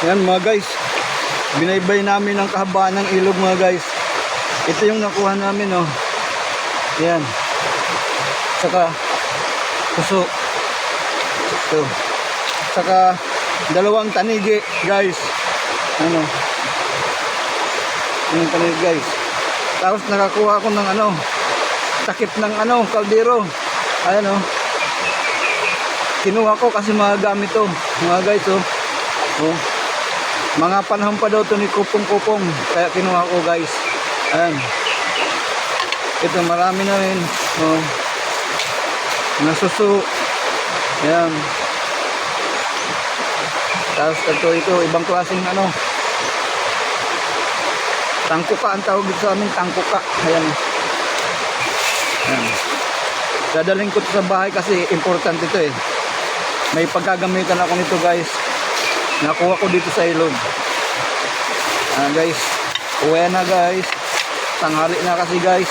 Yan mga guys, binaybay namin ang kahabaan ng ilog mga guys. Ito yung nakuha namin, oh. Yan. Saka puso. Ito. Saka dalawang tanigi guys. Ano? Yung tanigi guys. Tapos nakakuha ako ng ano, takip ng ano, kaldero. Ayan, oh. Kinuha ko kasi magagamit to mga guys, oh. Oh. Mga panahon pa daw to ni kupong-kupong, kaya kinuha ko guys. Ayan. Ito marami na rin, oh. Nasuso. Ayan. Tapos ito ibang klaseng ano, tangkuka ang tawag dito sa amin, tangkuka. Ayan. Ayan. Dadaling ko ito sa bahay kasi important ito eh. May pagkagamitan ako nito guys. Nakuha ko dito sa ilog. Guys, uwi na guys. Tanghali na kasi guys.